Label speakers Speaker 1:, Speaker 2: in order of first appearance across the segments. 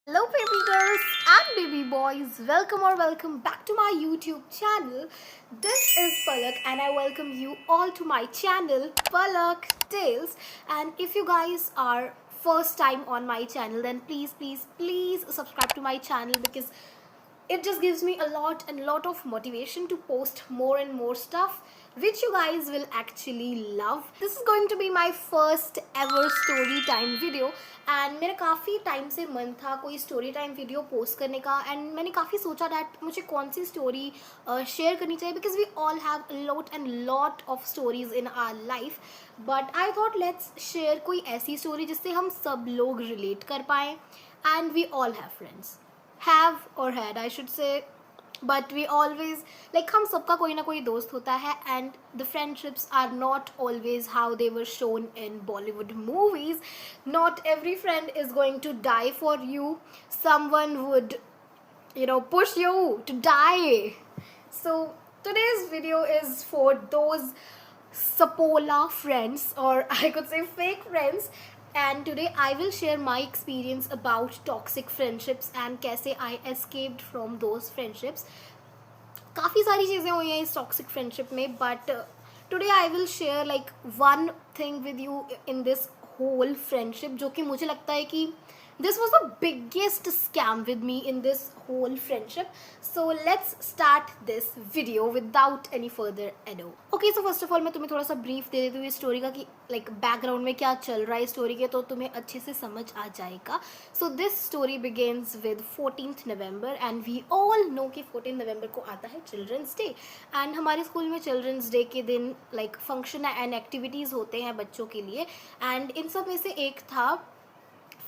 Speaker 1: Hello, baby girls and baby boys. Welcome back to my YouTube channel. This is Palak, and I welcome you all to my channel, Palak Tales. And if you guys are first time on my channel, then please subscribe to my channel because it just gives me a lot of motivation to post more and more stuff which you guys will actually love. This is going to be my first ever story time video and मेरा काफ़ी time से मन था कोई story time video post करने का and मैंने काफ़ी सोचा डैट मुझे कौन सी स्टोरी शेयर करनी चाहिए because we all have lot of stories in our life but I thought let's share कोई ऐसी स्टोरी जिससे हम सब लोग रिलेट कर पाएँ and we all have friends have or had I should say, but we always like हम सबका कोई ना कोई दोस्त होता है and the friendships are not always how they were shown in Bollywood movies. Not every friend is going to die for you. Someone would push you to die. So today's video is for those Sapola friends, or I could say fake friends, and today I will share my experience about toxic friendships and कैसे I escaped from those friendships. काफ़ी सारी चीज़ें हुई हैं इस toxic friendship में but today I will share like one thing with you in this whole friendship जो कि मुझे लगता है कि this was the biggest scam with me in this whole friendship. So let's start this video without any further ado. Okay, so first of all मैं तुम्हें थोड़ा सा ब्रीफ दे देती हूँ इस स्टोरी का कि लाइक बैकग्राउंड में क्या चल रहा है स्टोरी के तो तुम्हें अच्छे से समझ आ जाएगा. So this story begins with 14th November and we all know कि 14 नवंबर को आता है चिल्ड्रंस डे एंड हमारे स्कूल में चिल्ड्रंस डे के दिन लाइक फंक्शन एंड एक्टिविटीज़ होते हैं बच्चों के लिए एंड इन सब में से एक था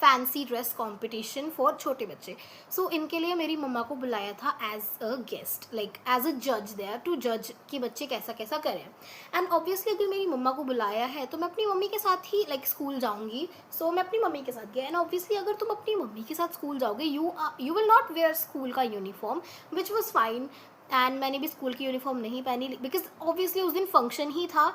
Speaker 1: फैंसी ड्रेस कॉम्पिटिशन फॉर छोटे बच्चे. सो इनके लिए मेरी मम्मा को बुलाया था as a guest like as a जज देयर टू जज कि बच्चे कैसा कैसा करें एंड ऑब्वियसली अगर मेरी मम्मा को बुलाया है तो मैं अपनी मम्मी के साथ ही लाइक स्कूल जाऊंगी. सो मैं अपनी मम्मी के साथ गया एंड ऑब्वियसली अगर तुम अपनी मम्मी के साथ स्कूल जाओगे you will not wear school का uniform which was fine and मैंने भी स्कूल की यूनिफॉर्म नहीं पहनी बिकॉज ऑब्वियसली उस दिन फंक्शन ही था.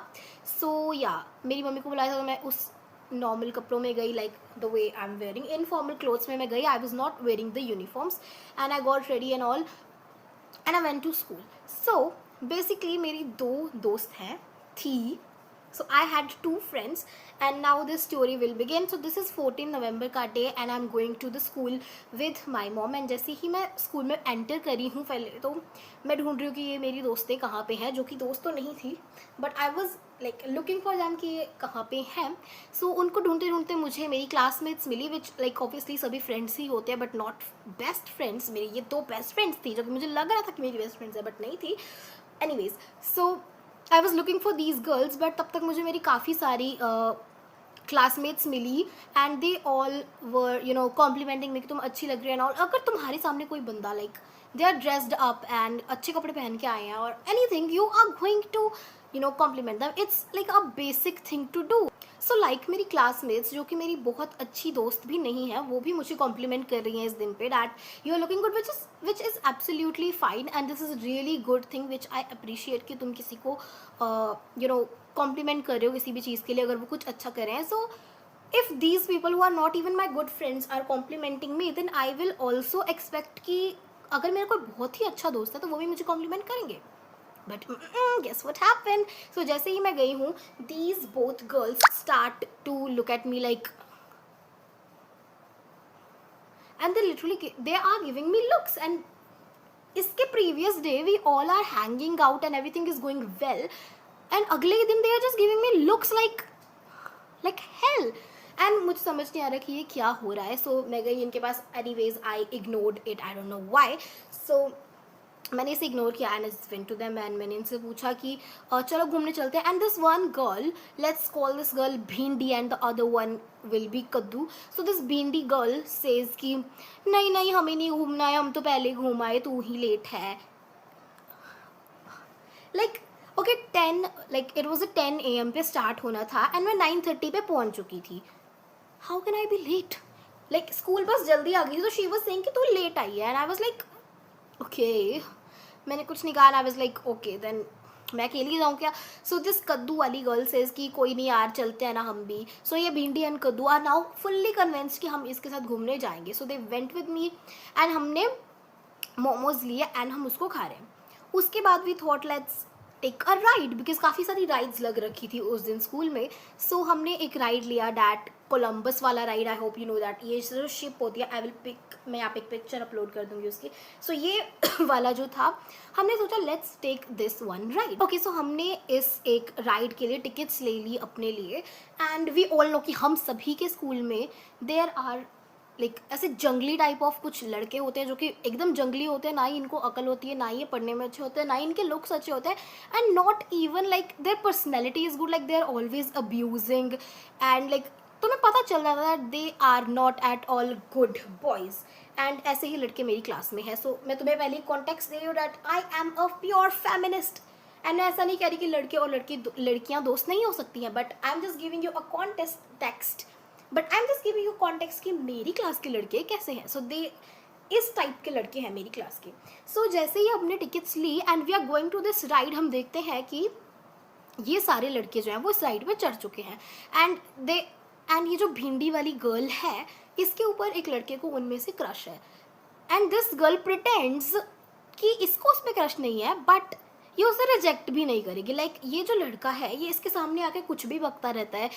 Speaker 1: सो या मेरी मम्मी को बुलाया था तो मैं उस नॉर्मल कपड़ों में गई like the way I am wearing informal clothes में मैं गई. I was not wearing the uniforms and I got ready and all and I went to school. So basically मेरी दो दोस्त हैं थी. So I had two friends and now this story will begin. So this is 14 November का day and I'm going to the school with my mom and जैसे ही मैं school में एंटर करी हूँ पहले तो मैं ढूंढ रही हूँ कि ये मेरी दोस्तें कहाँ पे हैं जो कि दोस्त तो नहीं थी but I was like looking for them कि ये कहाँ पे हैं. सो उनको ढूंढते ढूंढते मुझे मेरी क्लासमेट्स मिली विच लाइक ऑब्वियसली सभी फ्रेंड्स ही होते हैं बट नॉट बेस्ट फ्रेंड्स. मेरी ये दो बेस्ट फ्रेंड्स थी जो कि मुझे लग रहा था कि मेरी बेस्ट फ्रेंड्स है बट नहीं थी. Anyways so I was looking for these girls but तब तक मुझे मेरी काफ़ी सारी क्लासमेट्स मिली and they all were complimenting me कि तुम अच्छी लग रही है. और अगर तुम्हारे सामने कोई बंदा like they are dressed up and अच्छे कपड़े पहन के आए हैं और anything you are going to compliment them. It's like a basic thing to do. So like मेरी क्लासमेट्स जो कि मेरी बहुत अच्छी दोस्त भी नहीं है वो भी मुझे कॉम्प्लीमेंट कर रही हैं इस दिन पे that you are looking good which is absolutely fine and this is really good thing which I appreciate कि तुम किसी को कॉम्प्लीमेंट कर रहे हो किसी भी चीज़ के लिए अगर वो कुछ अच्छा कर रहे हैं. सो if these people who are not even my good friends are complimenting me then I will also expect कि अगर मेरा कोई बहुत ही अच्छा दोस्त है तो वो भी मुझे कॉम्प्लीमेंट करेंगे. But guess what happened. So जैसे ही मैं गई हूँ these both girls start to look at me like and they are giving me looks and इसके previous day we all are hanging out and everything is going well and अगले दिन they are just giving me looks like hell and मुझे समझ नहीं आ रहा कि ये क्या हो रहा है. सो मैं गई इनके पास anyways I ignored it I don't know why. So मैंने इसे इग्नोर किया and I went to them and मैंने इनसे पूछा कि चलो घूमने चलते हैं. And this one girl let's call this girl भिंडी and the other one will be कद्दू. सो दिस भिंडी गर्ल सेज कि नहीं नहीं हमें नहीं घूमना है हम तो पहले घूम आए तू ही लेट है. Like okay 10 like it was 10 AM पे स्टार्ट होना था एंड मैं 9:30 पे पहुंच चुकी थी. How can I be late like school bus जल्दी आ गई तो शी वॉज सेइंग कि तू लेट आई है and I was like okay. मैंने कुछ नहीं कहा. I was like okay then मैं अकेली जाऊँ क्या? सो दिस कद्दू वाली गर्ल सेज कि कोई नहीं यार, चलते हैं ना हम भी। सो ये भिंडी एंड कद्दू आर नाउ फुल्ली कन्विंस्ड कि हम इसके साथ घूमने जाएंगे। So they went with me and हमने मोमोज लिए एंड हम उसको खा रहे हैं। उसके बाद we thought let's take a ride, because काफ़ी सारी राइड्स लग रखी थी उस दिन स्कूल में। सो हमने एक राइड लिया, डैट कोलम्बस वाला ride. I hope you know that, ये जो शिप होती है, आई विल पिक, मैं यहाँ पे एक पिक्चर अपलोड कर दूंगी उसकी। सो ये वाला जो था, हमने सोचा let's take this one ride. Okay, so हमने इस एक राइड के लिए टिकट्स ले ली अपने लिए। एंड वी ऑल नो कि हम सभी के स्कूल में देयर आर लाइक ऐसे जंगली टाइप ऑफ कुछ लड़के होते हैं जो कि एकदम जंगली होते हैं, ना ही इनको अकल होती है, ना ही ये पढ़ने में अच्छे होते हैं, ना ही इनके लुक्स अच्छे होते हैं, and not even like their personality is good, like they are always abusing and like तुम्हें पता चल जाता है they are not at all good boys. And ऐसे ही लड़के मेरी क्लास में है। सो मैं तुम्हें पहले कॉन्टेक्स्ट दे रही हूँ that I am a pure feminist. And मैं ऐसा नहीं कह रही कि लड़के और लड़कियाँ दोस्त नहीं हो सकती हैं, but I am just giving you a context, but I am just giving you context कि मेरी क्लास के लड़के कैसे हैं। सो दे इस टाइप के लड़के हैं मेरी क्लास के। सो जैसे ही हमने टिकट्स ली and we are going to this ride, हम देखते हैं कि ये सारे लड़के जो हैं वो इस राइड पे चढ़ चुके हैं। एंड ये जो भिंडी वाली गर्ल है, इसके ऊपर एक लड़के को उनमें से क्रश है। एंड दिस गर्ल प्रिटेंड्स कि इसको उस पर क्रश नहीं है, बट ये उसे रिजेक्ट भी नहीं करेगी। लाइक ये जो लड़का है ये इसके सामने आके कुछ भी बकता रहता है,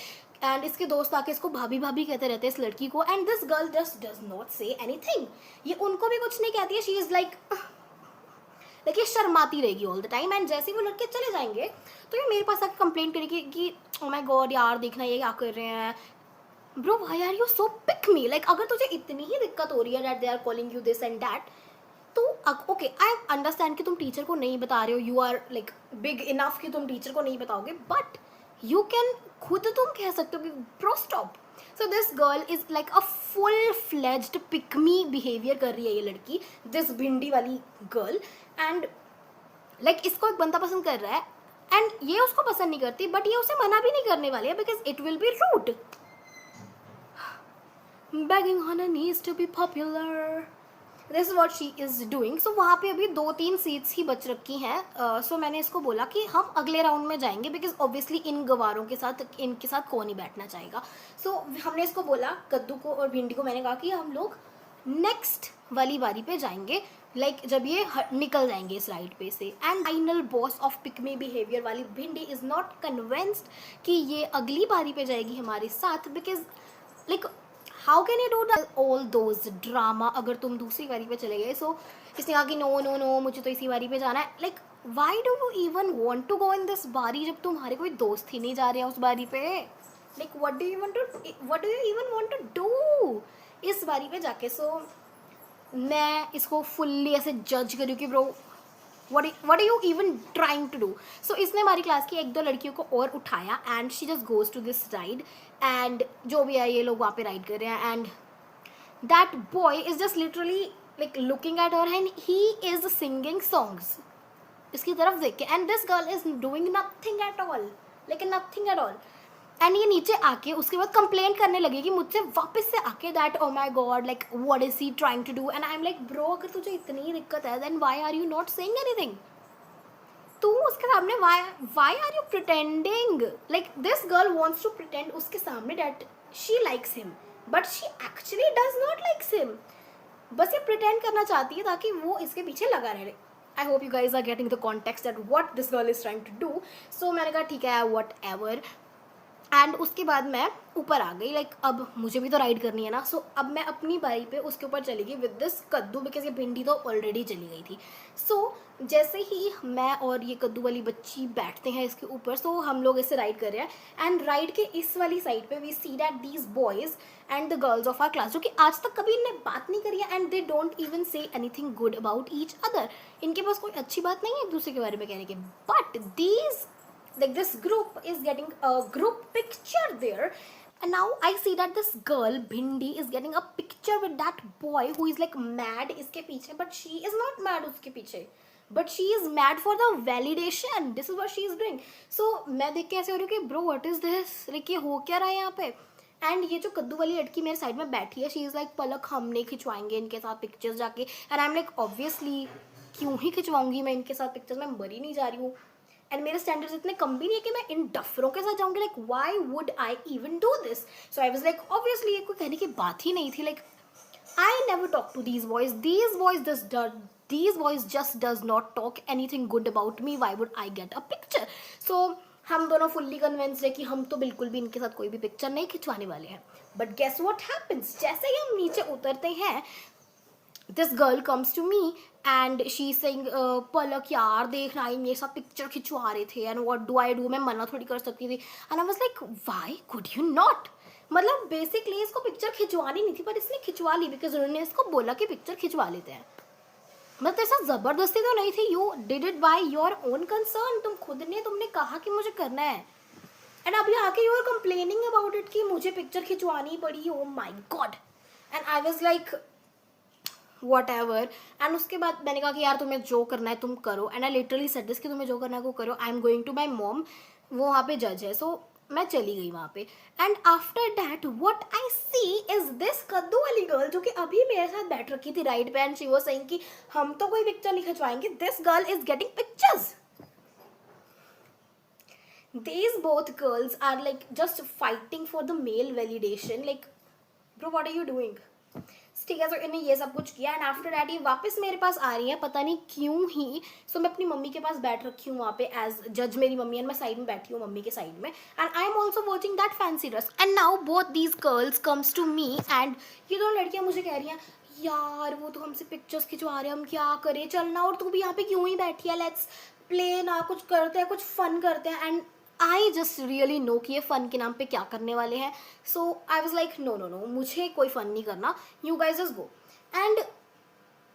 Speaker 1: एंड इसके दोस्त आके इसको भाभी भाभी कहते रहते हैं इस लड़की को, and this girl just does not say anything. ये उनको भी कुछ नहीं कहती है, शी इज़ लाइक ये शर्माती रहेगी ऑल द टाइम। एंड जैसे ही वो लड़के चले जाएंगे तो ये मेरे पास आके कंप्लेंट करेगी कि ओ माय गॉड यार, देखना ये क्या कर रहे हैं। Bro why are you so pick me? Like अगर तुझे इतनी ही दिक्कत हो रही है that they are calling you this and that, तो ओके आई अंडरस्टैंड कि तुम टीचर को नहीं बता रहे हो, you are like big enough कि तुम टीचर को नहीं बताओगे, बट यू कैन खुद तुम कह सकते हो कि bro stop. So this girl is like a full fledged pick me behaviour कर रही है ये लड़की, दिस भिंडी वाली गर्ल। एंड लाइक इसको एक बंदा पसंद कर रहा है एंड ये उसको पसंद नहीं करती, बट ये उसे मना भी नहीं करने वाली है because it will be rude. begging on her knees to be popular. This is what she is doing. So वहाँ पे अभी 2-3 सीट्स ही बच रखी हैं। सो मैंने इसको बोला कि हम अगले राउंड में जाएंगे बिकॉज ऑब्वियसली इन गवारों के साथ इनके साथ कौन ही बैठना चाहेगा। सो हमने इसको बोला, कद्दू को और भिंडी को मैंने कहा कि हम लोग नेक्स्ट वाली बारी पे जाएंगे, लाइक जब ये निकल जाएंगे इस राइड पे से। And final boss of pick me behaviour वाली भिंडी इज़ नॉट कन्विंस्ड कि ये अगली बारी पे जाएगी हमारे साथ, because like how can you do all those drama अगर तुम दूसरी बारी पे चले गए। सो इसने कहा कि नो नो नो, मुझे तो इसी बारी पे जाना है। Like why do you even want to go in this बारी जब तुम्हारे कोई दोस्त ही नहीं जा रहे हैं उस बारी पे? Like what do you even want to do इस बारी पे जाके? सो मैं इसको फुल्ली ऐसे जज करूँ कि bro what are you even trying to do? So इसने हमारी क्लास की 1-2 लड़कियों को और उठाया and she just goes to this ride, and जो भी है ये लोग वहाँ पे राइड कर रहे हैं, and that boy is just literally like looking at her and he is singing songs इसकी तरफ देख के, and this girl is doing nothing at all, like nothing at all. And ये नीचे आके उसके बाद कंप्लेंट करने लगी कि मुझसे वापस से आके that oh my God like what is he trying to do. And I am like bro अगर तुझे इतनी दिक्कत है then why are you not saying anything? तू उसके सामने why are you pretending? Like this girl wants to pretend उसके सामने that she likes him, but she actually does not likes him. बस ये प्रिटेंड करना चाहती है ताकि वो इसके पीछे लगा रहे। I hope you guys are getting the context that what this girl is trying to do. So मैंने कहा ठीक है व्हाट एवर। एंड उसके बाद मैं ऊपर आ गई, लाइक अब मुझे भी तो राइड करनी है ना। सो अब मैं अपनी बारी पे उसके ऊपर चली गई विद दिस कद्दू, बिकॉज ये भिंडी तो ऑलरेडी चली गई थी। सो जैसे ही मैं और ये कद्दू वाली बच्ची बैठते हैं इसके ऊपर, सो हम लोग इसे राइड कर रहे हैं। एंड राइड के इस वाली साइड पे we see that these boys and the girls of our class, जो कि आज तक कभी इनने बात नहीं करी है, and they don't even say anything good about each other. इनके पास कोई अच्छी बात नहीं है एक दूसरे के बारे में कहने की, but these like this group is getting a group picture there, and now I see that this girl Bhindi is getting a picture with that boy who is like mad इसके पीछे, but she is not mad उसके पीछे, but she is mad for the validation. This is what she is doing. So मैं देख के ऐसे हो रही हूँ कि bro what is this, like ये हो क्या रहा है यहाँ पे? एंड ये जो कद्दू वाली लड़की मेरे साइड में बैठी है, शी इज़ लाइक पलक हम नहीं खिंचवाएंगे इनके साथ पिक्चर्स जाके। And I am like obviously क्यों ही खिंचवाऊंगी मैं इनके साथ पिक्चर्स, मैं मरी नहीं जा रही हूँ। एंड मेरे स्टैंडर्ड्स इतने कम भी नहीं है कि मैं इन डफरों के साथ जाऊँगी. Like why would I even do this? So I was like obviously ये कोई कहने की बात ही नहीं थी. Like I never talk to these boys. These boys just does not talk anything good about me. Why would I get a picture? So हम दोनों fully convinced है कि हम तो बिल्कुल भी इनके साथ कोई भी पिक्चर नहीं खिंचवाने वाले हैं. बट गेस व्हाट हैपेंस, जैसे ही हम नीचे उतरते हैं, this girl comes to me and she saying Palak यार देख ना, मेरे साथ पिक्चर खिंचवा रहे थे and what do I do, मैं मना थोड़ी कर सकती थी. And I was like why could you not? मतलब बेसिकली इसको पिक्चर खिंचवानी नहीं थी पर इसने खिंचवा ली बिकॉज उन्होंने इसको बोला कि पिक्चर खिंचवा लेते हैं. मतलब ऐसा जबरदस्ती तो नहीं थी. You did it by your own concern. तुमने कहा कि मुझे करना है एंड अभी आके you are complaining about it कि मुझे पिक्चर खिंचवानी पड़ी. Oh my god. And I was like whatever. And उसके बाद मैंने कहा कि यार तुम्हें जो करना है तुम करो. And I literally said this कि तुम्हें जो करना है वो करो. I am going to my mom. वो वहाँ पे जज है. सो मैं चली गई वहाँ पे. And after that what I see is this कद्दू वाली गर्ल जो कि अभी मेरे साथ बैठ रखी थी राइट पे एंड शी वाज सेइंग कि हम तो कोई पिक्चर नहीं खिंचवाएंगे. This girl is getting pictures. These both girls are like just fighting for the male validation. Like bro what are you doing? ठीक है. तो इन्हें ये सब कुछ किया एंड आफ्टर दैट ये वापस मेरे पास आ रही है पता नहीं क्यों ही. सो मैं अपनी मम्मी के पास बैठ रखी हूँ वहाँ पे एज जज मेरी मम्मी एंड मैं साइड में बैठी हूँ मम्मी के साइड में and I am also watching that fancy dress. And now both these girls comes to me and ये दोनों लड़कियाँ मुझे कह रही हैं यार वो तो हमसे पिक्चर्स खिंचवा रहे हैं, हम क्या करें, चलना और तू भी यहाँ पे क्यों ही बैठी है, लेट्स प्ले ना, कुछ करते हैं, कुछ फन करते हैं. And I just really know कि ये फ़न के नाम पे क्या करने वाले हैं. So I was like no no no मुझे कोई फ़न नहीं करना, you guys just go. And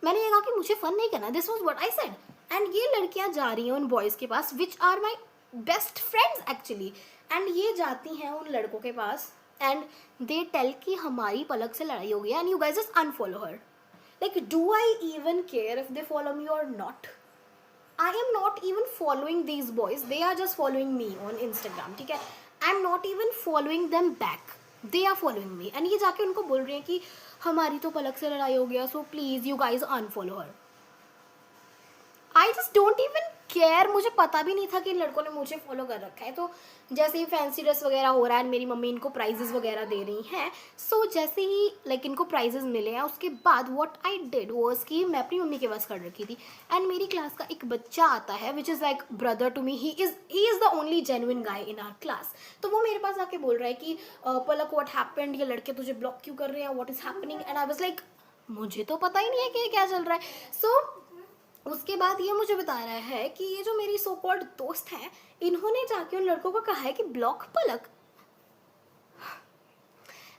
Speaker 1: मैंने ये कहा कि मुझे फ़न नहीं करना. This was what I said. And ये लड़कियाँ जा रही हैं उन बॉयज़ के पास which are my best friends actually. And ये जाती हैं उन लड़कों के पास एंड दे टेल कि हमारी पलक से लड़ाई हो गई and you guys just unfollow her. Like do I even care if they follow me और not? I am not even following these boys. They are just following me on Instagram. ठीक है. I am not even following them back. They are following me. And ये जाके उनको बोल रहे हैं कि हमारी तो पलक से लड़ाई हो गया so please you guys unfollow her. I just don't even care. मुझे पता भी नहीं था कि इन लड़कों ने मुझे फॉलो कर रखा है. तो जैसे ही फैंसी ड्रेस वगैरह हो रहा है मेरी मम्मी इनको प्राइजेस वगैरह दे रही हैं. सो जैसे ही लाइक इनको प्राइजेस मिले हैं उसके बाद व्हाट आई डिड वाज कि मैं अपनी मम्मी के पास खड़ रखी थी एंड मेरी क्लास का एक बच्चा आता है which is like brother to me. He is the only genuine guy in our class. तो वो मेरे पास आके बोल रहा है कि पलक व्हाट हैपेंड, ये लड़के तुझे ब्लॉक क्यों कर रहे हैं, what is happening. And I was like मुझे तो पता ही नहीं है कि क्या चल रहा है. सो उसके बाद ये मुझे बता रहा है कि ये जो मेरी सो कॉल्ड दोस्त है इन्होंने जाके उन लड़कों को कहा है कि block Palak.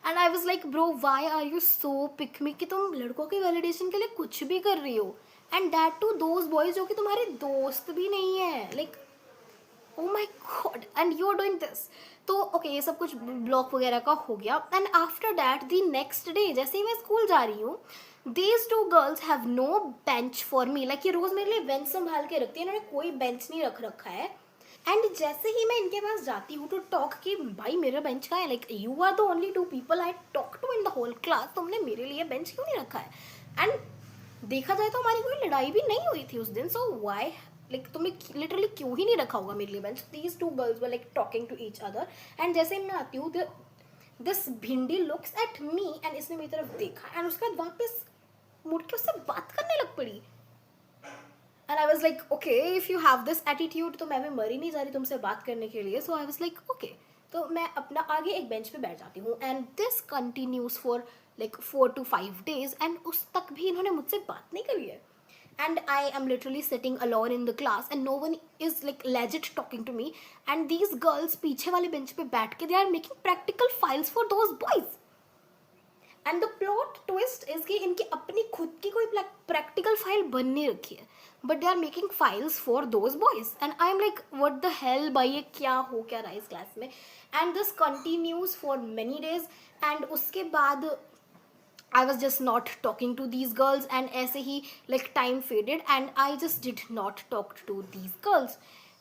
Speaker 1: And I was like bro why are you so pick me कि तुम लड़कों के वैलिडेशन के लिए कुछ भी कर रही हो and that too those boys जो कि तुम्हारे दोस्त भी नहीं है. Like oh my god and you are doing this. तो ओके ये सब कुछ ब्लॉक वगैरह का हो गया. And after that the next day जैसे ही मैं स्कूल जा रही हूँ these two girls have no bench for me. like ये रोज़ मेरे लिए बेंच संभाल के रखती है, इन्होंने कोई बेंच नहीं रख रखा है. एंड जैसे ही मैं इनके पास जाती हूँ टू टॉक कि भाई मेरा बेंच कहाँ है, like you are the only two people I talk to in the whole class, तुमने मेरे लिए बेंच क्यों नहीं रखा है. एंड देखा जाए तो हमारी कोई लड़ाई भी नहीं हुई थी उस दिन. सो वाई लाइक तुमने लिटरली क्यों ही नहीं रखा होगा मेरे लिए bench. These two girls were like talking to each other. And जैसे मैं आती हूँ दिस भिंडी लुक्स एट मी एंड इसने मेरी तरफ देखा एंड उसके बाद वापस मुड़ के उससे बात करने लग पड़ी. And I was like okay if you have this attitude तो मैं भी मरी नहीं जा रही तुमसे बात करने के लिए. सो आई वॉज लाइक ओके. तो मैं अपना आगे एक बेंच पे बैठ जाती हूँ and this continues for like 4 to 5 days and उस तक भी इन्होंने मुझसे बात नहीं करी है. And I am literally sitting alone in the class and no one is like legit talking to me and these girls पीछे वाले बेंच पे बैठ के they are making practical files for those boys. And the plot twist is कि इनकी अपनी खुद की कोई प्रैक्टिकल फाइल बन नहीं रखी है but they are making files for those boys. And I am like what the hell भाई ये क्या हो क्या रहा है इस क्लास में. And this continues for many days and उसके बाद I was just not talking to these girls and ऐसे ही like time faded and I just did not talk to these girls.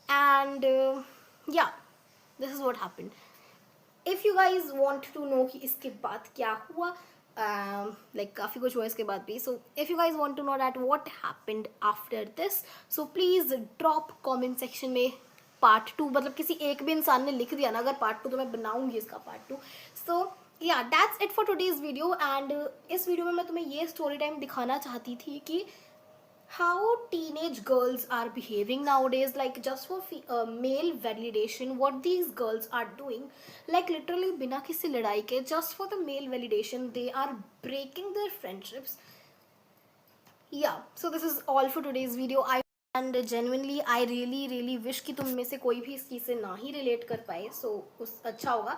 Speaker 1: And yeah this is what happened. If you guys want to know कि इसके बाद क्या हुआ like काफ़ी कुछ हुआ इसके बाद भी. So if you guys want to know that what happened after this so please drop comment section में पार्ट 2, मतलब किसी एक भी इंसान ने लिख दिया ना अगर पार्ट 2, तो मैं बनाऊंगी इसका पार्ट 2. सो या that's it for today's video. And इस वीडियो में मैं तुम्हें ये स्टोरी टाइम दिखाना चाहती थी कि how teenage girls are behaving nowadays, like just for male validation, what these girls are doing, like literally बिना किसी लड़ाई के, just for the male validation they are breaking their friendships. Yeah, so this is all for today's video. And genuinely I really wish कि तुम में से कोई भी इस चीज़ से ना ही relate कर पाए, so उस अच्छा होगा.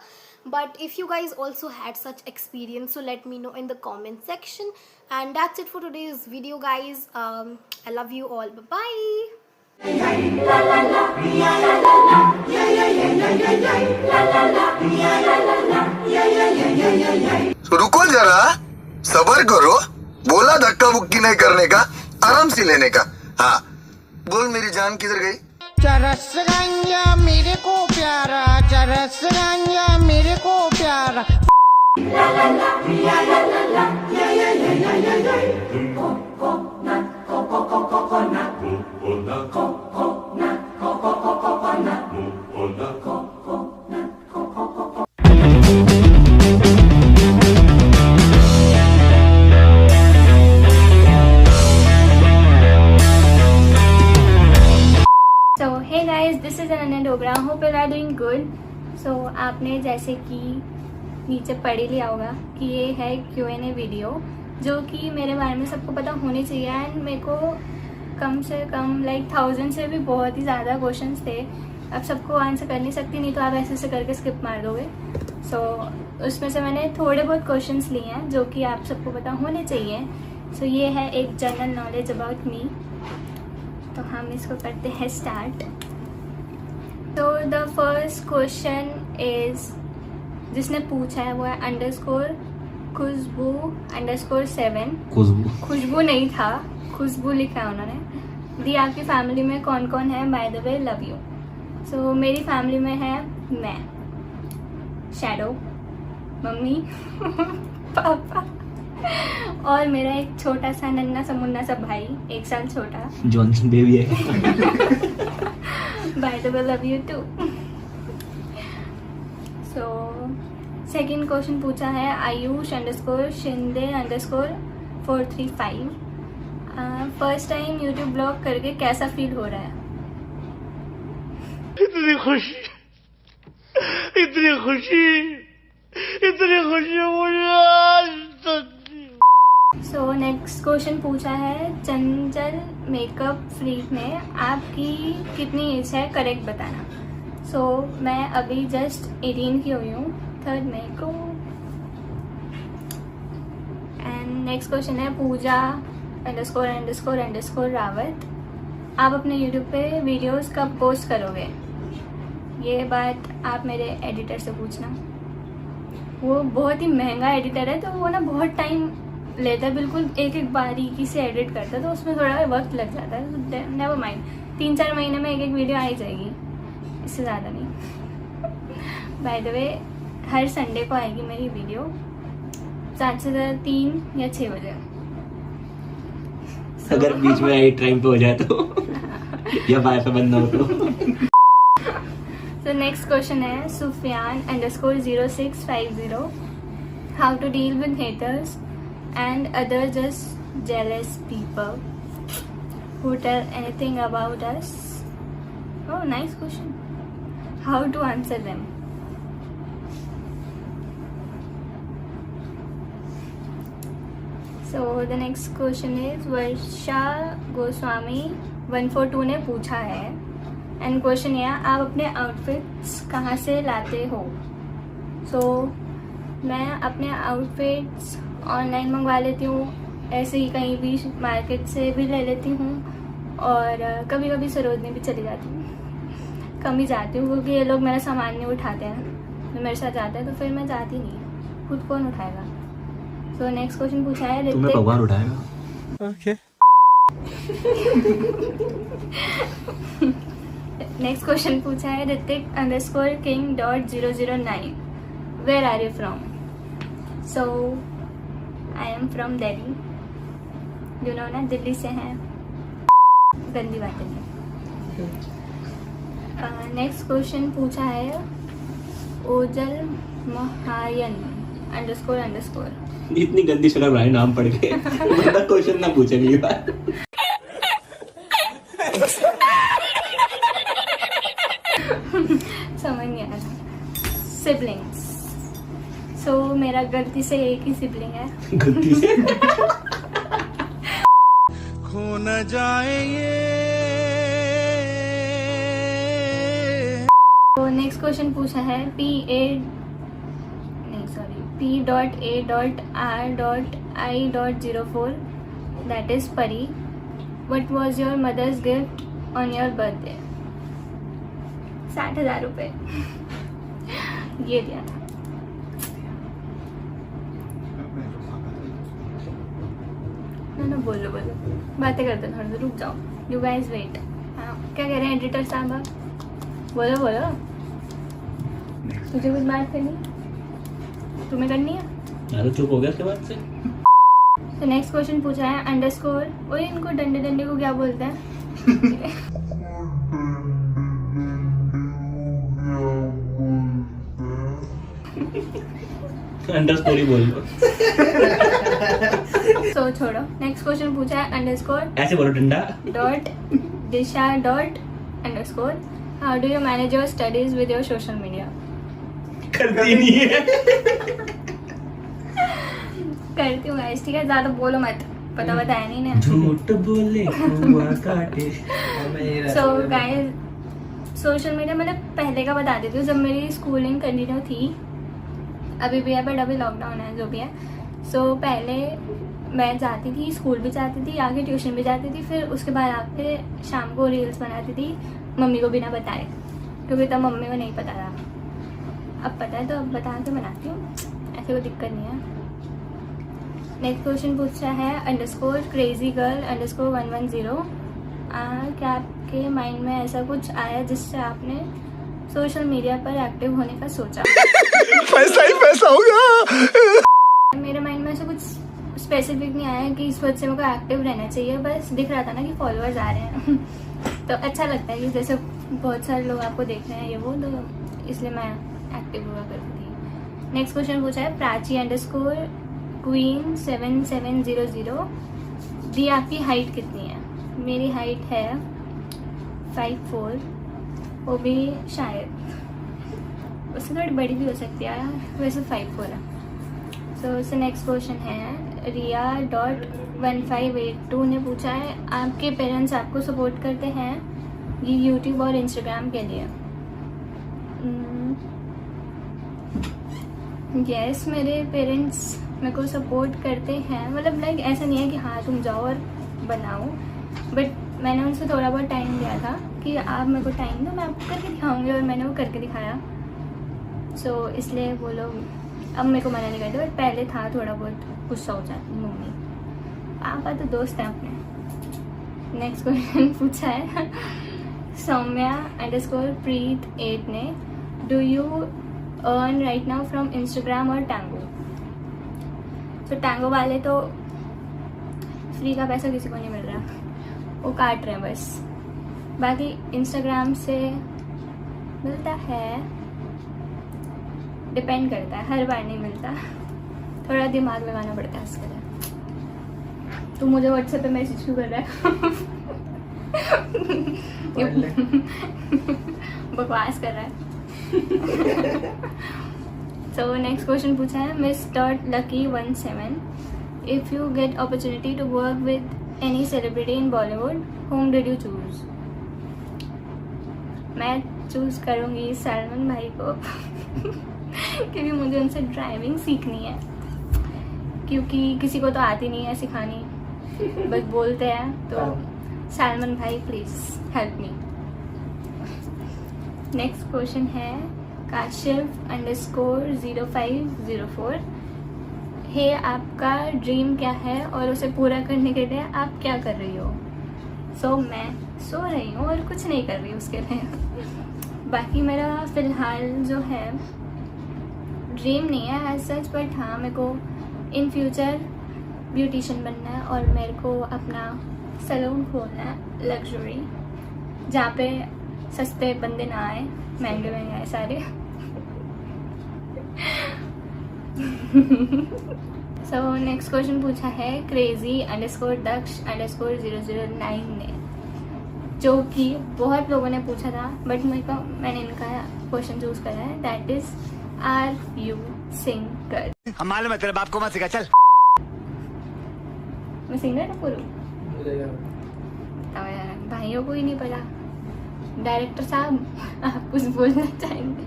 Speaker 1: But if you guys also had such experience, so let me know in the comment section. And that's it for today's video, guys. I love you all. Bye bye.
Speaker 2: रुको जरा, सबर करो. बोला धक्का मुक्की नहीं करने का, आराम से लेने का. हाँ, बोल मेरी जान किधर गई?
Speaker 3: चरस गांजा मेरे को प्यारा, चरस गांजा मेरे को प्यारा.
Speaker 4: So hey guys, this is Ananya Dogra. Hope you are doing good. So आपने जैसे कि नीचे पढ़ ही लिया होगा कि ये है Q&A वीडियो, जो कि मेरे बारे में सबको पता होनी चाहिए. एंड मेरे को कम से कम लाइक 1000 से भी बहुत ही ज़्यादा क्वेश्चंस थे. अब सबको आंसर कर नहीं सकती, नहीं तो आप ऐसे करके स्किप मार दोगे. सो उसमें से मैंने थोड़े बहुत क्वेश्चंस लिए हैं जो कि आप सबको पता होने चाहिए. सो ये है एक जनरल नॉलेज अबाउट मी. तो हम इसको करते हैं स्टार्ट. तो द फर्स्ट क्वेश्चन इज, जिसने पूछा है वो है _खुशबू_7. खुशबू नहीं था, खुशबू लिखा है उन्होंने. दी आपकी फैमिली में कौन कौन है? By the way love you. So मेरी फैमिली में है मैं, शैडो, मम्मी, पापा और मेरा एक छोटा सा नन्ना सा मुन्ना सा भाई, 1 साल छोटा,
Speaker 5: जॉनसन बेबी है.
Speaker 4: By the way love you too. So second question पूछा है आयुष_शिंदे_435. फर्स्ट टाइम यूट्यूब ब्लॉग करके कैसा फील हो रहा है?
Speaker 3: इतनी खुशी मुझे आज तक.
Speaker 4: सो नेक्स्ट क्वेश्चन पूछा है चंचल मेकअप फ्रीक ने, आपकी कितनी एज है करेक्ट बताना. सो मैं अभी जस्ट 18 की हुई हूँ, 3rd मई को. एंड नेक्स्ट क्वेश्चन है पूजा____ रावत, आप अपने यूट्यूब पे वीडियोस कब पोस्ट करोगे? ये बात आप मेरे एडिटर से पूछना. वो बहुत ही महंगा एडिटर है, तो वो ना बहुत टाइम लेता है, बिल्कुल एक बारीकी से एडिट करता है, तो उसमें थोड़ा वक्त लग जाता है. नेवर माइंड, 3-4 महीने में एक वीडियो आ ही जाएगी, इससे ज़्यादा नहीं. Bye the way her Sunday को आएगी मेरी वीडियो 7 से 3 या 6 बजे.
Speaker 5: अगर बीच में आई टाइम पे हो जाए तो या वाईफाई बंद ना हो तो.
Speaker 4: So next question है Sufyan_0650, how to deal with haters and other just jealous people who tell anything about us? Oh, nice question. How to answer them? So the next question is वर्षा गोस्वामी 142 ने पूछा है. And question ये, आप अपने outfits कहाँ से लाते हो? सो मैं अपने आउटफिट्स ऑनलाइन मंगवा लेती हूँ, ऐसे ही कहीं भी मार्केट से भी ले लेती हूँ, और कभी कभी सरोजनी भी चली जाती हूँ. कम ही जाती हूँ क्योंकि ये लोग मेरा सामान नहीं उठाते हैं. तो मेरे साथ जाते हैं तो फिर मैं जाती नहीं, खुद कौन उठाएगा. सो नेक्स्ट क्वेश्चन पूछा है
Speaker 5: तुम्हें भगवान उठाएगा.
Speaker 3: ओके.
Speaker 4: नेक्स्ट क्वेश्चन पूछा है ऋतिक_king.009, where are you from? So I am from Delhi. You know ना, दिल्ली से हैं. गंदी बातें नहीं. नेक्स्ट क्वेश्चन पूछा है ओजल महायन __।
Speaker 5: इतनी गंदी शक्ल बनाई नाम पढ़ के बंदा क्वेश्चन ना पूछे अगली बार।
Speaker 4: समझ नहीं आया। सिबलिंग्स। सो मेरा गलती से एक ही सिबलिंग है।
Speaker 5: गलती से
Speaker 3: खो न जाए ये।
Speaker 4: तो नेक्स्ट क्वेश्चन पूछा है P.A.R.I.04 that is Pari. What was your mother's gift on your birthday? 60,000 रुपए ये दिया था। ना बोलो बातें करते थोड़ा सा रुक जाओ। You guys wait. हाँ क्या कह रहे हैं एडिटर साहब? बोलो तुझे कुछ बात करनी? तुम्हें करनी है?
Speaker 5: तो चुप हो गया उसके बाद से।
Speaker 4: तो नेक्स्ट क्वेश्चन पूछा है अंडरस्कोर। और इनको डंडे को क्या बोलते हैं?
Speaker 5: अंडरस्कोर ही बोल लो।
Speaker 4: तो छोड़ो। नेक्स्ट क्वेश्चन पूछा है अंडरस्कोर
Speaker 5: ऐसे बोलो डंडा
Speaker 4: .disha._ how do you manage your studies with your social media?
Speaker 5: करती नहीं है।
Speaker 4: करती हूँ गाइस, ठीक है ज्यादा बोलो मत। पता बताया नहीं ना।
Speaker 5: झूठ बोले हुआ काटे।
Speaker 4: सो गाइस सोशल मीडिया मैंने पहले का बता देती हूँ। जब मेरी स्कूलिंग कंटिन्यू थी, अभी भी है बट अभी लॉकडाउन है जो भी है। सो पहले मैं जाती थी, स्कूल भी जाती थी, आगे ट्यूशन भी जाती थी, फिर उसके बाद आके शाम को रील्स बनाती थी मम्मी को बिना बताए, क्योंकि तब मम्मी को नहीं पता था। अब पता है तो अब बता के बनाती हूँ, ऐसे कोई दिक्कत नहीं है। नेक्स्ट क्वेश्चन पूछा है _crazygirl_110। क्या आपके माइंड में ऐसा कुछ आया जिससे आपने सोशल मीडिया पर एक्टिव होने का सोचा?
Speaker 2: पैसा ही पैसा होगा।
Speaker 4: मेरे माइंड में ऐसा कुछ स्पेसिफिक नहीं आया कि इस वजह से मेरे को एक्टिव रहना चाहिए। बस दिख रहा था ना कि फॉलोअर्स आ रहे हैं तो अच्छा लगता है कि जैसे बहुत सारे लोग आपको देख रहे हैं ये वो, तो इसलिए मैं एक्टिव हुआ करती थी। नेक्स्ट क्वेश्चन पूछा है प्राची_queen7700। दी आपकी हाइट कितनी है? मेरी हाइट है 5'4", वो भी शायद उससे थोड़ी बड़ी भी हो सकती है, वैसे 5'4" है। सो नेक्स्ट क्वेश्चन है Riya.1582 ने पूछा है आपके पेरेंट्स आपको सपोर्ट करते हैं ये यूट्यूब और इंस्टाग्राम के लिए? यस मेरे पेरेंट्स मेरे को सपोर्ट करते हैं। मतलब लाइक ऐसा नहीं है कि हाँ तुम जाओ और बनाओ, बट मैंने उनसे थोड़ा बहुत टाइम लिया था कि आप मेरे को टाइम दो, मैं आपको करके दिखाऊंगी, और मैंने वो करके दिखाया। सो इसलिए वो लोग अब मेरे को मना नहीं करते, बट पहले था थोड़ा बहुत गुस्सा हो जाती मम्मी। पापा तो दोस्त हैं अपने। नेक्स्ट क्वेश्चन पूछा है सौम्या_प्रीत8 ने। Do you earn right now from Instagram और टैंगो? तो टैंगो वाले तो फ्री का पैसा किसी को नहीं मिल रहा, वो काट रहे हैं बस। बाकी इंस्टाग्राम से मिलता है, डिपेंड करता है, हर बार नहीं मिलता, थोड़ा दिमाग लगाना पड़ता है इसके लिए। तू मुझे व्हाट्सएप पे मैसेज क्यों कर रहा है? बकवास कर रहा है। सो नेक्स्ट क्वेश्चन पूछा है Miss.Lucky17। If you get opportunity to work with any celebrity in Bollywood, whom did you choose? मैं चूज करूंगी सलमान भाई को क्योंकि मुझे उनसे ड्राइविंग सीखनी है, क्योंकि किसी को तो आती नहीं है सिखानी, बस बोलते हैं। तो सलमान भाई please help me. Next question है Kashif_0504। हे आपका ड्रीम क्या है और उसे पूरा करने के लिए आप क्या कर रही हो? सो मैं सो रही हूँ और कुछ नहीं कर रही उसके लिए। बाकी मेरा फ़िलहाल जो है ड्रीम नहीं है एज सच, बट हाँ मेरे को इन फ्यूचर ब्यूटिशियन बनना है और मेरे को अपना सैलून खोलना है लग्जरी, जहाँ पे सस्ते बंदे ना आए, महंगे महंगे आए सारे। सो नेक्स्ट क्वेश्चन पूछा है crazy_Daksh_009 ने, जो कि बहुत लोगों ने पूछा था, बट मैंने इनका क्वेश्चन चूज करा है। That is, are you singer?
Speaker 6: हम मालूम है तेरे बाप को मत सिखा, चल।
Speaker 4: मैं सिंगर ना पूरू भाइयों को ही नहीं पता। डायरेक्टर साहब, आप कुछ बोलना चाहेंगे?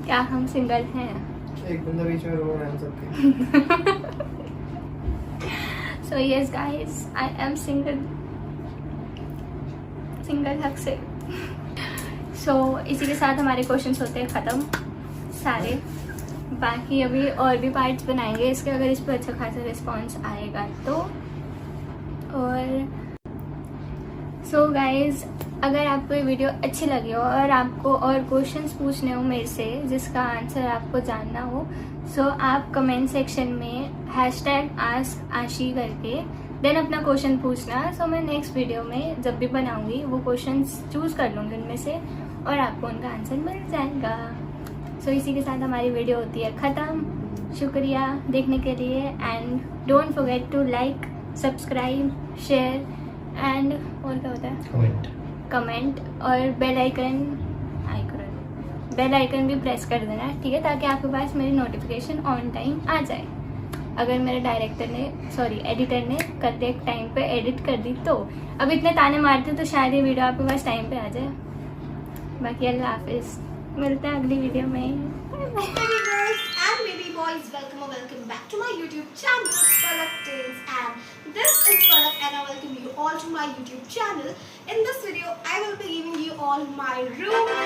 Speaker 4: क्या हम सिंगल हैं?
Speaker 7: एक बंदा बीच में रो रहा है सबके।
Speaker 4: So yes guys, I am single हक से। So इसी के साथ हमारे क्वेश्चंस होते हैं ख़त्म सारे। बाकी अभी और भी पार्ट्स बनाएंगे इसके, अगर इस पर अच्छा खासा रिस्पॉन्स आएगा तो। और सो गाइज, अगर आपको ये वीडियो अच्छी लगी हो और आपको और क्वेश्चंस पूछने हो मेरे से जिसका आंसर आपको जानना हो, सो आप कमेंट सेक्शन में #AskAshi करके देन अपना क्वेश्चन पूछना। सो मैं नेक्स्ट वीडियो में जब भी बनाऊंगी वो क्वेश्चंस चूज कर लूँगी उनमें से और आपको उनका आंसर मिल जाएगा। सो इसी के साथ हमारी वीडियो होती है ख़त्म। शुक्रिया देखने के लिए, and don't forget to like, subscribe, share and और क्या होता है, कमेंट और बेल आइकन भी प्रेस कर देना, ठीक है, ताकि आपके पास मेरी नोटिफिकेशन ऑन टाइम आ जाए। अगर मेरे एडिटर ने करेक्ट टाइम पे एडिट कर दी तो। अब इतने ताने मारते तो शायद ये वीडियो आपके पास टाइम पे आ जाए। बाकी अल्लाह हाफिज़, मिलते हैं अगली वीडियो में।
Speaker 1: Baby girls and baby boys, welcome back to my YouTube channel, Palak Tales, and this is Palak, and I welcome you all to my YouTube channel. In this video, I will be giving you all my room tour,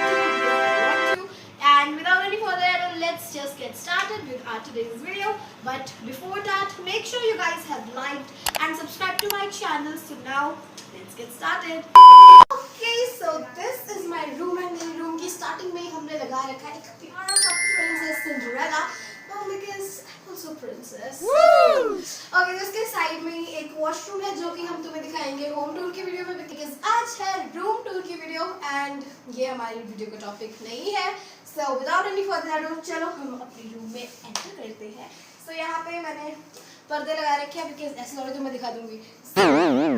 Speaker 1: and without any further ado, let's just get started with our today's video. But before that, make sure you guys have liked and subscribed to my channel. So now, let's get started. Okay, so this is my room, and मेरे room की starting में ही हमने लगा रखा है एक प्यारा सा princess Cinderella, because I'm also princess. Okay, तो इसके साइड में ही एक वॉशरूम है जो कि हम तुम्हें दिखाएंगे होम टूर की वीडियो में, because आज है रूम टूर की वीडियो एंड ये हमारी वीडियो का टॉपिक नहीं है। So without any further ado, चलो हम अपनी रूम में एंटर करते हैं। So यहाँ पे मैंने पर्दे लगा रखे हैं, because ऐसे थोड़े तो मैं दिखा दूंगी। So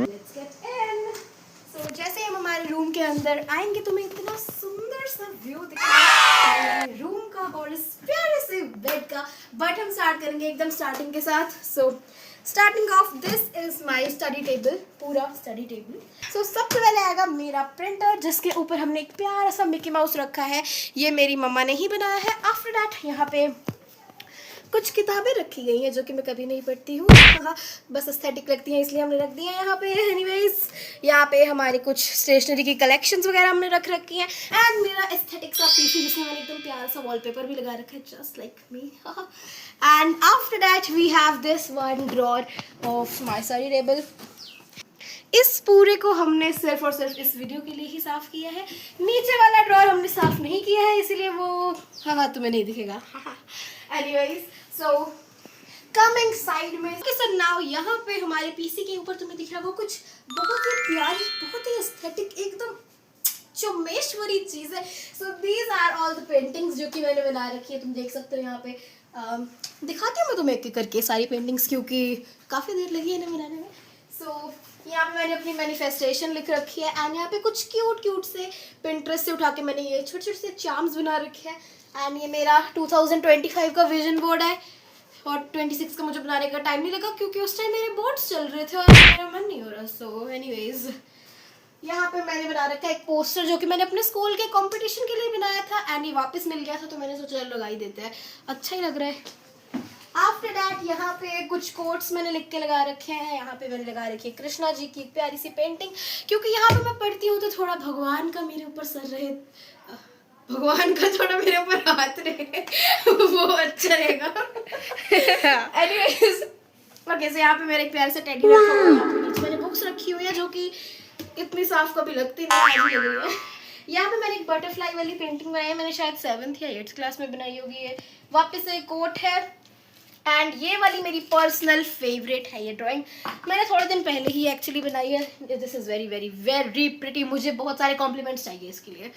Speaker 1: let's get in. So जैसे हम हमारे रूम के अंदर आएंगे तो मैं इतना सुंदर सा व्यू दिखाऊंगी रूम का और इस प्यारे से बेड का। बट हम स्टार्ट करेंगे एकदम स्टार्टिंग के साथ। So starting of this is my study table, पूरा स्टडी टेबल। सो सबसे पहले आएगा मेरा प्रिंटर जिसके ऊपर हमने एक प्यारा सा मिकी माउस रखा है, ये मेरी मम्मा ने ही बनाया है। आफ्टर दैट यहाँ पे कुछ किताबें रखी गई हैं जो कि मैं कभी नहीं पढ़ती हूँ, बस एस्थेटिक लगती हैं इसलिए हमने रख दी हैं यहाँ पे। एनीवेज, यहाँ पे हमारे कुछ स्टेशनरी की कलेक्शंस वगैरह हमने रख रखी हैं, एंड मेरा एस्थेटिक सा पीसी जिसमें मैंने एकदम प्यारा सा वॉलपेपर भी लगा रखा है, just like me. And after that we have this one drawer of my study table. इस पूरे को हमने सिर्फ और सिर्फ इस वीडियो के लिए ही साफ़ किया है। नीचे वाला ड्रॉर हमने साफ़ नहीं किया है, इसीलिए वो तुम्हें नहीं दिखेगा। एनीवेज, सो कमिंग साइड में सर नाउ यहाँ पे हमारे पीसी के ऊपर तुम्हें दिख रहा वो कुछ बहुत ही प्यारी, बहुत ही एस्थेटिक, एकदम चुम्मेश्वरी चीज़ है। So these are all the paintings जो कि मैंने बना रखी है, तुम देख सकते हो यहाँ पे। दिखाती हूँ मैं तुम्हें एक एक करके सारी पेंटिंग्स, क्योंकि काफ़ी देर लगी है इन्हें बनाने में। सो यहाँ पे मैंने अपनी मैनिफेस्टेशन लिख रखी है, एंड यहाँ पे कुछ क्यूट से पिंटरेस्ट से उठा के मैंने ये छोटे छोटे से चार्म्स बना रखे हैं। एंड ये मेरा 2025 का विजन बोर्ड है, और 26 का मुझे बनाने का टाइम नहीं लगा क्योंकि उस टाइम मेरे बोर्ड्स चल रहे थे और मेरा मन नहीं हो रहा। सो एनीवेज, यहाँ पे मैंने बना रखा है एक पोस्टर जो कि मैंने अपने स्कूल के कंपटीशन के लिए बनाया था, एंड ये वापस मिल गया था तो मैंने सोचा लगा ही देते हैं, अच्छा ही लग रहा है। आफ्टर दैट यहाँ पे कुछ कोट्स मैंने लिख के लगा रखे हैं। यहाँ पे मैंने लगा रखी है कृष्णा जी की एक प्यारी सी पेंटिंग, क्योंकि यहाँ पे मैं पढ़ती हूँ तो थोड़ा भगवान का मेरे ऊपर सर रहे, भगवान का थोड़ा मेरे ऊपर हाथ रहे वो अच्छा रहेगा। एनीवेज, ओके, सो यहाँ पे मेरे एक प्यारे से टेडी रखा हुआ है। यहाँ पे नीचे मैंने बुक्स रखी हुई है जो कि इतनी साफ कभी लगती नहीं है। यहाँ पे मैंने एक बटरफ्लाई वाली पेंटिंग बनाई है, मैंने शायद 7th या 8th क्लास में बनाई होगी। ये वापस से कोट है, एंड ये वाली मेरी पर्सनल फेवरेट है ये ड्राइंग, मैंने थोड़े दिन पहले ही एक्चुअली बनाई है. This is very very very pretty, मुझे बहुत सारे कॉम्प्लीमेंट्स चाहिए इसके लिए.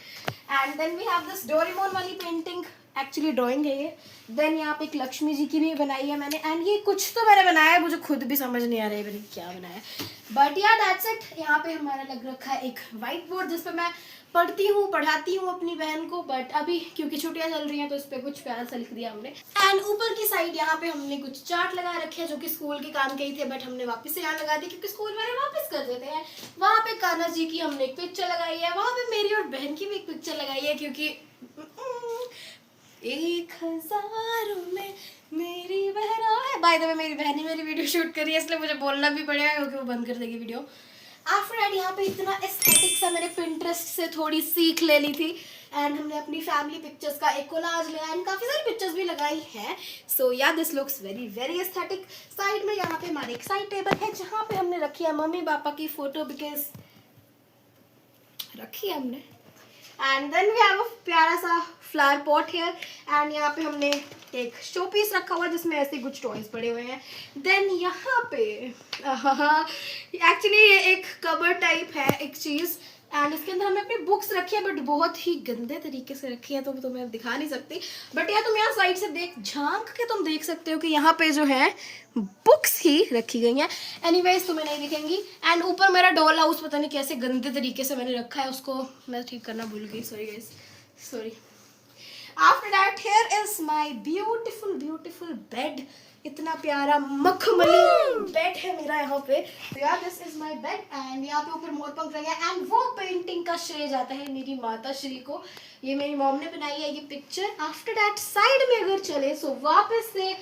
Speaker 1: And then we have this Doraemon वाली पेंटिंग, एक्चुअली ड्राइंग है ये. देन यहाँ पे एक लक्ष्मी जी की भी बनाई है मैंने. एंड ये कुछ तो मैंने बनाया है, मुझे खुद भी समझ नहीं आ रहा है मैंने क्या बनाया, बट या दैट्स इट. यहाँ पे हमारा लग रखा है एक वाइट बोर्ड जिस पर मैं पढ़ती हूँ, पढ़ाती हूँ अपनी बहन को. बट अभी क्योंकि छुट्टियाँ चल रही हैं तो इस पर कुछ प्यारा सा लिख दिया हमने. एंड ऊपर की साइड यहाँ पे हमने कुछ चार्ट लगा रखे हैं जो कि स्कूल के काम के ही थे, बट हमने वापस से यहाँ लगा दी क्योंकि स्कूल वाले वापस कर देते हैं. वहाँ पे कान्हा जी की हमने एक पिक्चर लगाई है, वहाँ पे मेरी और बहन की भी एक पिक्चर लगाई है क्योंकि 1000 में मेरी बहन है. बाय द वे मेरी बहन ही मेरी वीडियो शूट कर रही है, इसलिए मुझे बोलना भी पड़ेगा क्योंकि वो बंद कर देगी वीडियो. आफ्टर दैट यहाँ पे इतना एस्थेटिक सा मैंने पिंटरेस्ट से थोड़ी सीख ले ली थी. एंड हमने अपनी फैमिली पिक्चर्स का एक कोलाज लिया एंड काफ़ी सारी पिक्चर्स भी लगाई है. सो या this looks very very aesthetic. Side में यहाँ पे हमारे एक साइड टेबल है जहाँ पे हमने रखी है मम्मी पापा की फोटो, बिकॉज रखी है हमने. And then we have a प्यारा सा फ्लावर पॉट हेयर. एंड यहाँ पे हमने एक शो पीस रखा हुआ है जिसमें ऐसे कुछ टॉयज पड़े हुए हैं. देन यहाँ पे एक्चुअली ये एक कबर्ड टाइप है एक चीज़, एंड इसके अंदर हमने अपनी बुक्स रखी है बट बहुत ही गंदे तरीके से रखी है तो तुम्हें दिखा नहीं सकती. बट यार तुम यहाँ साइड से झांक के तुम देख सकते हो कि यहाँ पे जो है बुक्स ही रखी गई हैं. एनीवेज तुम्हें नहीं दिखेंगी. एंड ऊपर मेरा डॉल हाउस पता नहीं कैसे गंदे तरीके से मैंने रखा है, उसको मैं ठीक करना भूल गई. Sorry guys, sorry. After that here is my beautiful beautiful bed. इतना प्यारा मखमली बेड है मेरा यहाँ पे. तो यार this is my bed. And यहाँ पे ऊपर मोरपंख लगा है. एंड वो पेंटिंग का श्रेय जाता है मेरी माता श्री को. ये मेरी मॉम ने बनाई है ये पिक्चर. आफ्टर दैट साइड में अगर चले सो वापस से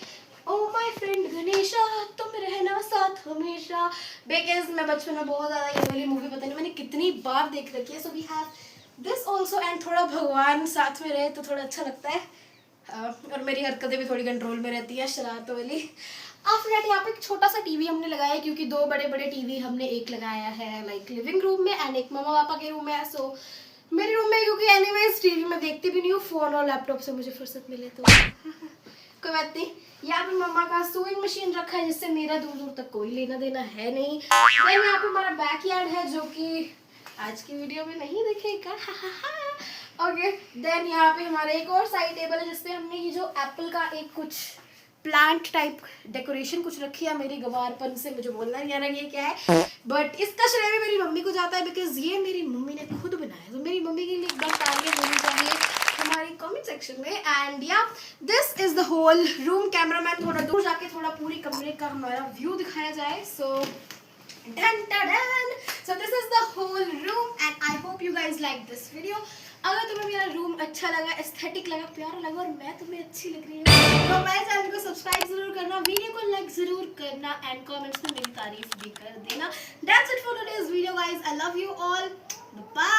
Speaker 1: ओ माय फ्रेंड गणेशा तुम रहना साथ हमेशा. बिकॉज मैं बचपन में बहुत ज़्यादा ये वाली मूवी पता नहीं मैंने कितनी बार देख रखी है. So we have this also. And थोड़ा भगवान साथ में रहे तो थोड़ा अच्छा लगता है. और मेरी हरकतें भी थोड़ी कंट्रोल में रहती है, शरारतों वाली. आफ्टर दैट यहाँ पे एक छोटा सा टीवी हमने लगाया है क्योंकि 2 बड़े बड़े टीवी हमने एक लगाया है लाइक लिविंग रूम में एंड एक मम्मा पापा के रूम में है. सो मेरे रूम में क्योंकि एनीवेज टीवी में देखती भी नहीं हूँ, फ़ोन और लैपटॉप से मुझे फुर्सत मिले तो कोई बात नहीं. यहाँ पे मम्मा का सूइंग मशीन रखा है जिससे मेरा दूर दूर तक कोई लेना देना है नहीं. देन यहाँ पे हमारा बैकयार्ड है जो कि आज की वीडियो में नहीं दिखेगा. ओके. देन यहाँ पे हमारा एक और साइड टेबल है जिसपे हमने ये जो एप्पल का एक कुछ प्लांट टाइप डेकोरेशन कुछ रखी है. मेरी गवारपन से मुझे बोलना नहीं आ रहा ये क्या है, बट इसका श्रेय भी मेरी मम्मी को जाता है बिकॉज ये मेरी मम्मी ने खुद बनाया. तो मेरी मम्मी के लिए एक बार तालियां होनी चाहिए हमारे कमेंट सेक्शन में. And yeah this is the whole room. Cameraman थोड़ा दूर जाके थोड़ा पूरी कमरे का हमारा व्यू दिखाया जाए. सो dun dun dun. So this is the whole room and I hope you guys like this video. अगर तुम्हें मेरा रूम अच्छा लगा, एस्थेटिक लगा, प्यारा लगा और मैं तुम्हें अच्छी लग रही हूँ तो मेरे चैनल को सब्सक्राइब जरूर करना, वीडियो को लाइक जरूर करना एंड कमेंट्स में मेरी तारीफ भी कर देना. That's it for today's video guys. I love you all. Bye.